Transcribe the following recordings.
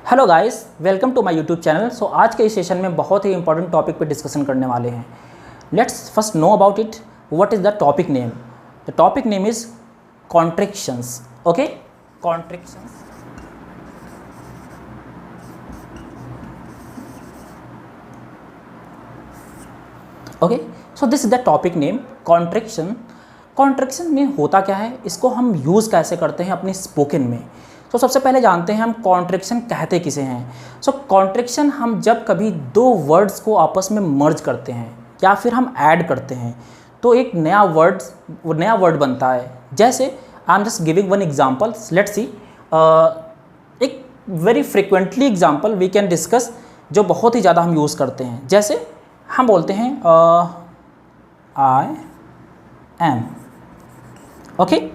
Hello guys, welcome to my YouTube channel. So आज के इस सेशन में बहुत ही इंपॉर्टेंट टॉपिक पे डिस्कशन करने वाले हैं। Let's first know about it. What is the topic name? The topic name is contractions. Okay, contractions. Okay, so this is the topic name contraction. Contraction में होता क्या है, इसको हम यूज़ कैसे करते हैं अपनी स्पोकन में। तो सबसे पहले जानते हैं हम कॉन्ट्रिक्शन कहते किसे हैं। सो कॉन्ट्रिक्शन हम जब कभी दो वर्ड्स को आपस में मर्ज करते हैं या फिर हम ऐड करते हैं तो एक नया वर्ड बनता है। जैसे I am just giving one example, let's see. एक very frequently example we can discuss जो बहुत ही ज़्यादा हम यूज़ करते हैं। जैसे हम बोलते हैं I am. Okay,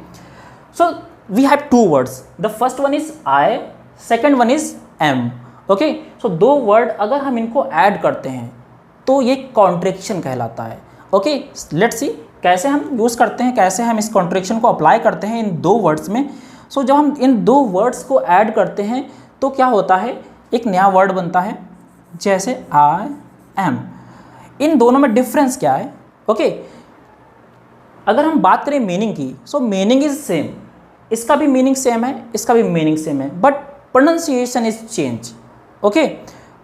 so we have two words. The first one is I, second one is am. Okay, so दो वर्ड अगर हम इनको ऐड करते हैं तो ये कॉन्ट्रिक्शन कहलाता है। ओके, लेट्स सी कैसे हम यूज़ करते हैं, कैसे हम इस कॉन्ट्रिक्शन को अप्लाई करते हैं इन दो वर्ड्स में। सो जब हम इन दो वर्ड्स को ऐड करते हैं तो क्या होता है, एक नया वर्ड बनता है। जैसे आई एम, इन दोनों में डिफरेंस क्या है? ओके, अगर हम बात करें मीनिंग की, सो मीनिंग इज सेम। इसका भी मीनिंग सेम है, इसका भी मीनिंग सेम है, but pronunciation is change. Okay,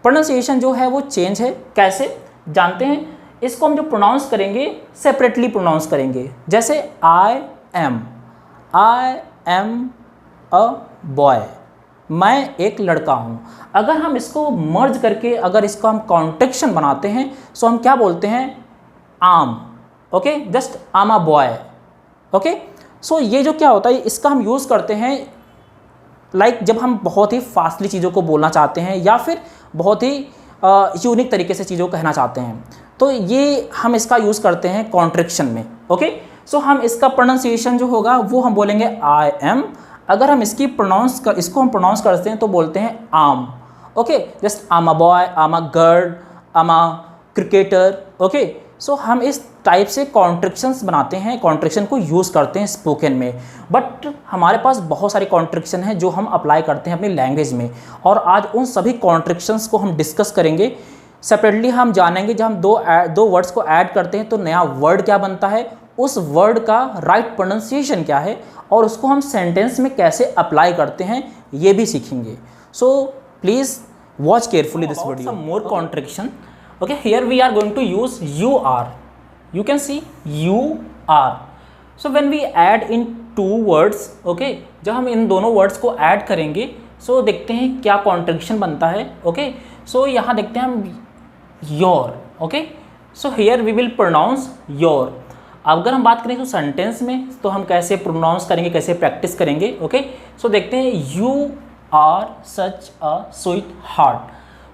pronunciation जो है वो चेंज है। कैसे जानते हैं? इसको हम जो प्रोनाउंस करेंगे सेपरेटली प्रोनाउंस करेंगे। जैसे आई एम अ बॉय, मैं एक लड़का हूँ। अगर हम इसको मर्ज करके अगर इसको हम कॉन्ट्रिक्शन बनाते हैं सो हम क्या बोलते हैं? आम। ओके, जस्ट आम अ बॉय। ओके, सो ये जो क्या होता है, इसका हम यूज़ करते हैं लाइक जब हम बहुत ही फास्टली चीज़ों को बोलना चाहते हैं या फिर बहुत ही यूनिक तरीके से चीज़ों को कहना चाहते हैं, तो ये हम इसका यूज़ करते हैं कॉन्ट्रिक्शन में। ओके, सो हम इसका प्रोनाउंसिएशन जो होगा वो हम बोलेंगे आई एम। अगर हम इसको हम प्रोनाउंस करते हैं तो बोलते हैं आम। ओके, जस्ट आम अ बॉय, आम अ गर्ल, आम अ क्रिकेटर। ओके, सो हम इस टाइप से कॉन्ट्रिक्शंस बनाते हैं, कॉन्ट्रिक्शन को यूज़ करते हैं स्पोकन में। बट हमारे पास बहुत सारे कॉन्ट्रिक्शन हैं जो हम अप्लाई करते हैं अपनी लैंग्वेज में, और आज उन सभी कॉन्ट्रिक्शंस को हम डिस्कस करेंगे। सेपरेटली हम जानेंगे जब हम दो वर्ड्स को ऐड करते हैं तो नया वर्ड क्या बनता है, उस वर्ड का राइट प्रोनाउंसिएशन क्या है, और उसको हम सेंटेंस में कैसे अप्लाई करते हैं ये भी सीखेंगे। So please watch carefully this video. Some more contraction. Okay, here we are going to use you are. You can see you are. So when we add in two words, okay, जब हम इन दोनों words को add करेंगे so देखते हैं क्या कॉन्ट्रिक्शन बनता है। okay, so यहाँ देखते हैं हम your. okay, so here we will pronounce your. अगर हम बात करें तो सेंटेंस में तो हम कैसे प्रोनाउंस करेंगे, कैसे प्रैक्टिस करेंगे। okay, so देखते हैं you are such a sweetheart.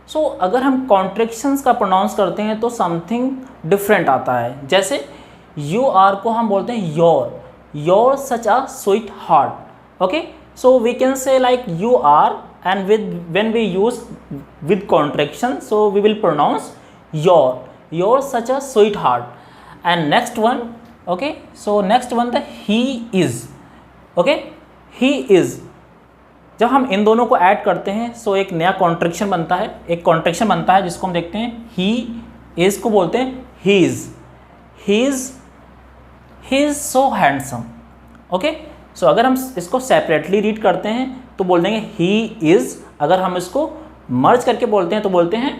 सो अगर हम कॉन्ट्रिक्शंस का प्रोनाउंस करते हैं तो समथिंग डिफरेंट आता है। जैसे यू आर को हम बोलते हैं your such a sweet heart. Okay, so we can say like you are and when we use with contraction so we will pronounce your such a sweet heart. And next one, okay, so next one the he is. Okay, he is, जब हम इन दोनों को add करते हैं सो एक नया कॉन्ट्रिक्शन बनता है, एक कॉन्ट्रिक्शन बनता है जिसको हम देखते हैं ही इज को बोलते हैं he is so handsome. Okay, so अगर हम इसको सेपरेटली रीड करते हैं तो बोल देंगे ही इज। अगर हम इसको मर्ज करके बोलते हैं तो बोलते हैं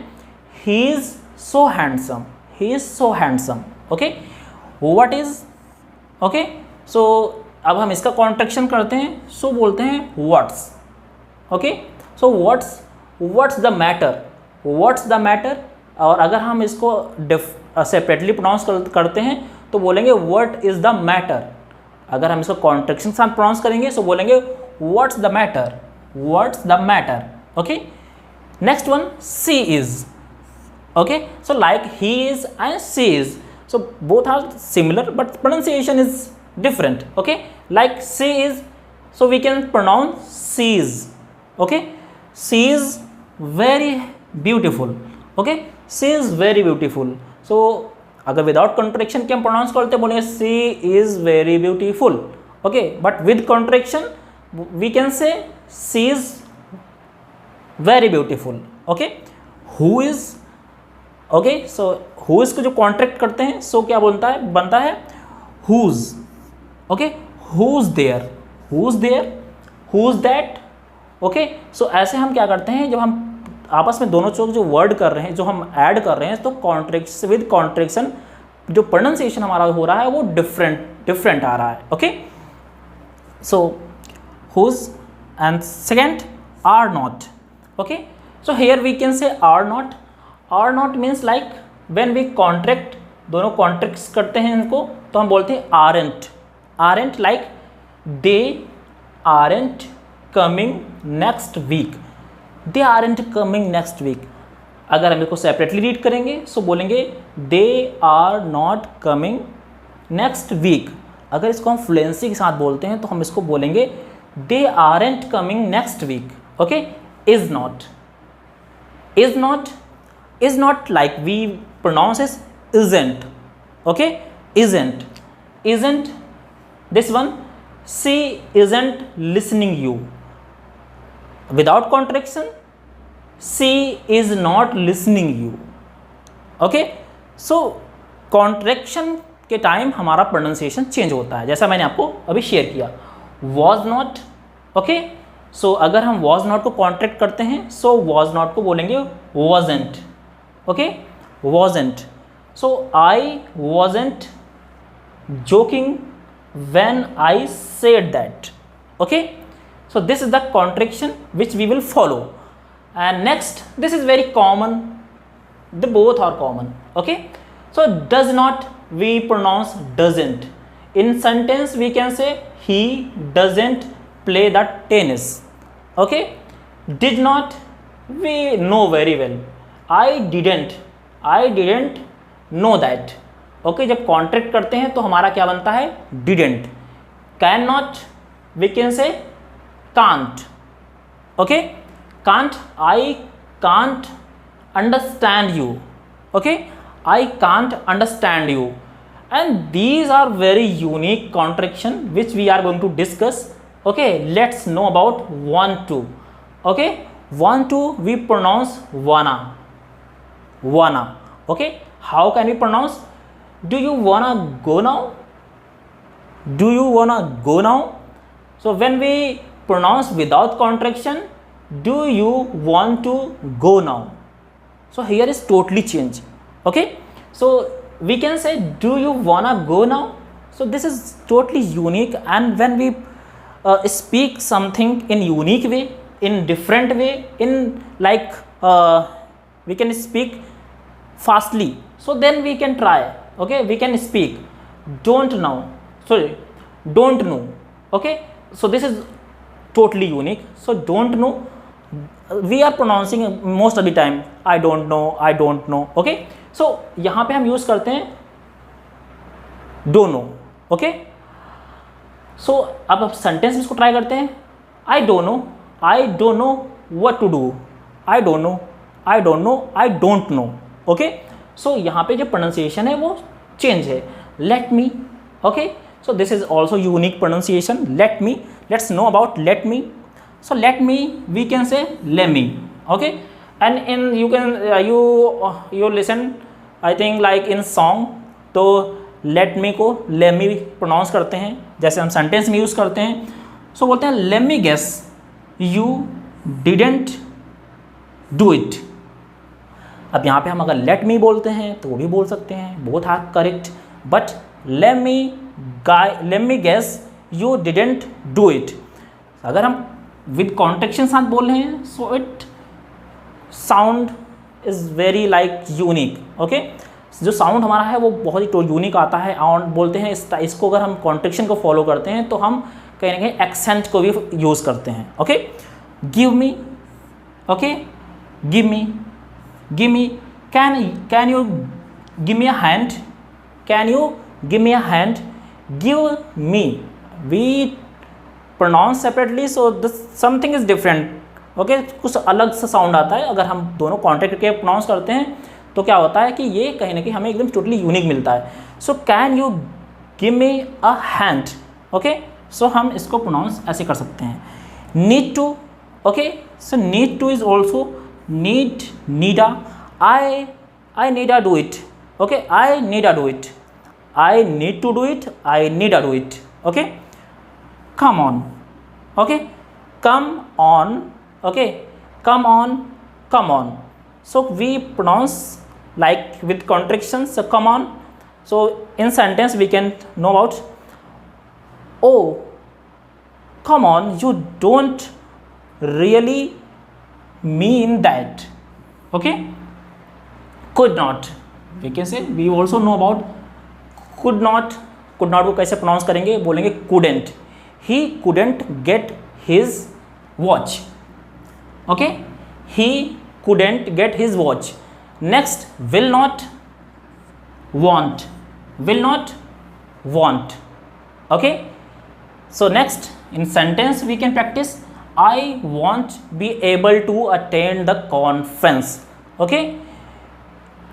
he is so handsome. Okay, what is. Okay, so अब हम इसका कॉन्ट्रिक्शन करते हैं सो बोलते हैं what's. Okay, so what's the matter. और अगर हम इसको सेपरेटली प्रोनाउंस करते हैं तो बोलेंगे व्हाट इज़ द मैटर। अगर हम इसको कॉन्ट्रिक्शन के साथ प्रोनाउंस करेंगे तो बोलेंगे what's the matter. Okay, next one she is. Okay, so like he is and she is, so both are similar but pronunciation is different. Okay, like she is, so we can pronounce sees. Okay, she is very beautiful. Okay, she is very beautiful. So अगर without contraction के हम pronounce करते बोलेंगे she is very beautiful. Okay, but with contraction we can say she is very beautiful. Okay, who is, okay, so who is को जो contract करते हैं, so क्या बनता है who's. Okay, who's there, who's there, who's that. Okay, so ऐसे हम क्या करते हैं, जब हम आपस में दोनों जो वर्ड कर रहे हैं, जो हम ऐड कर रहे हैं, तो कॉन्ट्रैक्ट विद कॉन्ट्रैक्शन जो प्रोनाउंसिएशन हमारा हो रहा है वो डिफरेंट आ रहा है। Okay, so who's and second are not. Okay, so here we can say are not. Are not means like when we contract, दोनों कॉन्ट्रैक्ट्स करते हैं इनको, तो हम बोलते हैं aren't. Aren't like they aren't coming next week, they aren't coming next week. अगर हम इसको सेपरेटली रीड करेंगे सो बोलेंगे दे are not coming next week. अगर इसको हम फ्लुएंसी के साथ बोलते हैं तो हम इसको बोलेंगे they aren't coming next week. Okay, is not, is not, is not like we pronounce is isn't. Okay, isn't, isn't this one, she isn't listening you. Without contraction, she is not listening you. Okay, so contraction के time हमारा pronunciation change होता है, जैसा मैंने आपको अभी share किया। was not, okay, so अगर हम was not को कॉन्ट्रैक्ट करते हैं, so was not को बोलेंगे wasn't. Okay, wasn't. So I wasn't joking when I said that. Okay, so this is the contraction which we will follow. And next, this is very common, the both are common. Okay, so does not we pronounce doesn't. In sentence we can say he doesn't play the tennis. Okay, did not we know very well. I didn't know that. Okay, जब contract करते हैं तो हमारा क्या बनता है didn't. Can not we can say can't. Okay, can't, I can't understand you. Okay, I can't understand you. And these are very unique contraction which we are going to discuss. Okay, let's know about want to. Okay, want to we pronounce wanna, wanna. Okay, how can we pronounce? Do you wanna go now? Do you wanna go now? So when we pronounce without contraction, do you want to go now? So here is totally change. Okay, so we can say do you wanna go now? So this is totally unique, and when we speak something in unique way, in different way, in like we can speak fastly, so then we can try. Okay, we can speak don't know, sorry, don't know. Okay, so this is totally unique. So don't know we are pronouncing most of the time I don't know, I don't know. Okay, so यहाँ पे हम use करते हैं don't know. Okay, so अब sentence इसको try करते हैं। I don't know what to do, I don't know, I don't know. Okay, so यहाँ पे जो प्रोनाउंसिएशन है वो चेंज है। Let me. Okay, so this is also unique pronunciation. Let me, let's know about let me. So let me we can say lemme. Okay, and in you can you listen I think like in song, तो let me को lemme pronounce करते हैं, जैसे हम sentence में use करते हैं। So बोलते हैं let me guess you didn't do it. अब यहाँ पे हम अगर लेट मी बोलते हैं तो वो भी बोल सकते हैं, both are correct, but let me guess you didn't do it. अगर हम विद कॉन्ट्रैक्शन साथ बोल रहे हैं so it sound is very like unique. Okay, जो साउंड हमारा है वो बहुत ही यूनिक आता है। और बोलते हैं इसको अगर हम कॉन्ट्रैक्शन को फॉलो करते हैं तो हम कहीं ना कहीं एक्सेंट को भी यूज़ करते हैं। Okay, give me. Okay, give me, give me, can you give me a hand, can you give me a hand, give me, we pronounce separately, so this something is different. Okay, कुछ अलग सा sound आता है। अगर हम दोनों contract करके pronounce करते हैं तो क्या होता है कि ये कहीं ना कहीं हमें एकदम टोटली यूनिक मिलता है। So can you give me a hand. Okay, so हम इसको प्रोनाउंस ऐसे कर सकते हैं। Need to, Okay, so need to is also need, needa. I need to do it. Okay, I need to do it. I need to do it. I need to do it. Okay, come on. Okay, come on. Okay, come on, come on. So we pronounce like with contractions. So come on. So in sentence we can know about, oh come on, you don't really mean that. Okay, could not, we can say, we also know about could not. could not को कैसे pronounce करेंगे, बोलेंगे couldn't. He couldn't get his watch. Okay, he couldn't get his watch. Next, will not, want. Will not, want. Okay, so next in sentence we can practice, I won't be able to attend the conference. Okay,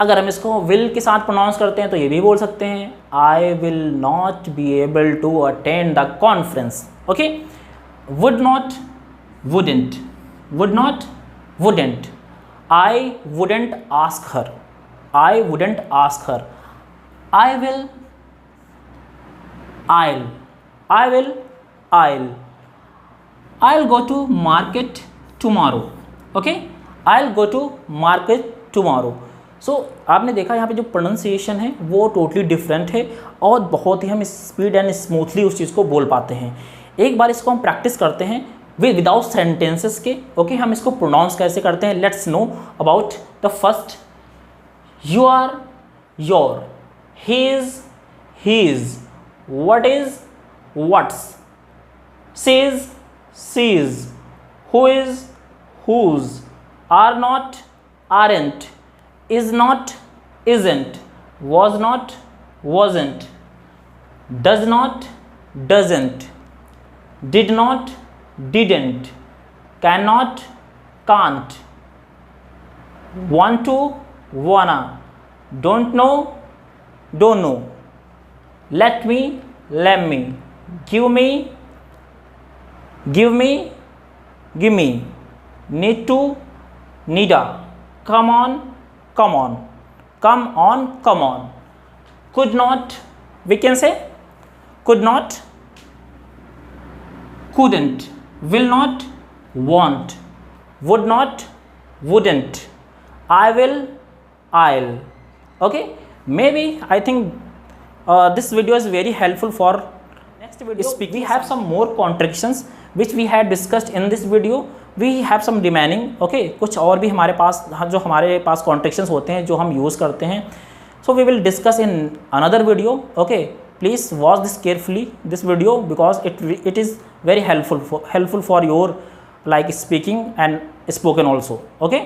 अगर हम इसको will के साथ pronounce करते हैं तो ये भी बोल सकते हैं, I will not be able to attend the conference. Okay, would not, wouldn't. Would not, wouldn't. I wouldn't ask her. I wouldn't ask her. I will, I'll. I will, I'll. I'll go to market tomorrow. Okay, I'll go to market tomorrow. So आपने देखा यहाँ पे जो pronunciation है वो totally different है और बहुत ही हम स्पीड एंड स्मूथली उस चीज़ को बोल पाते हैं. एक बार इसको हम प्रैक्टिस करते हैं विदाउट सेंटेंसेस के. ओके, हम इसको प्रोनाउंस कैसे करते हैं, let's know about the first. You are, your. He's, he's. What is, what's. Says, sees. Who is, whose. Are not, aren't. Is not, isn't. Was not, wasn't. Does not, doesn't. Did not, didn't. Cannot, can't. Want to, wanna. Don't know, don't know. Let me, let me. Give me, give me, give me. Need to, needa. Come on, come on. Come on, come on. Could not, we can say could not, couldn't. Will not, won't. Would not, wouldn't. I will, I'll. Okay, maybe I think this video is very helpful for next video. We have some more contractions which we had discussed in this video. We have some remaining. Okay, कुछ और भी हमारे पास जो हमारे पास contractions होते हैं जो हम यूज़ करते हैं. So we will discuss in another video. Okay, please watch this carefully, this video, because it is very helpful for your like speaking and spoken also. Okay.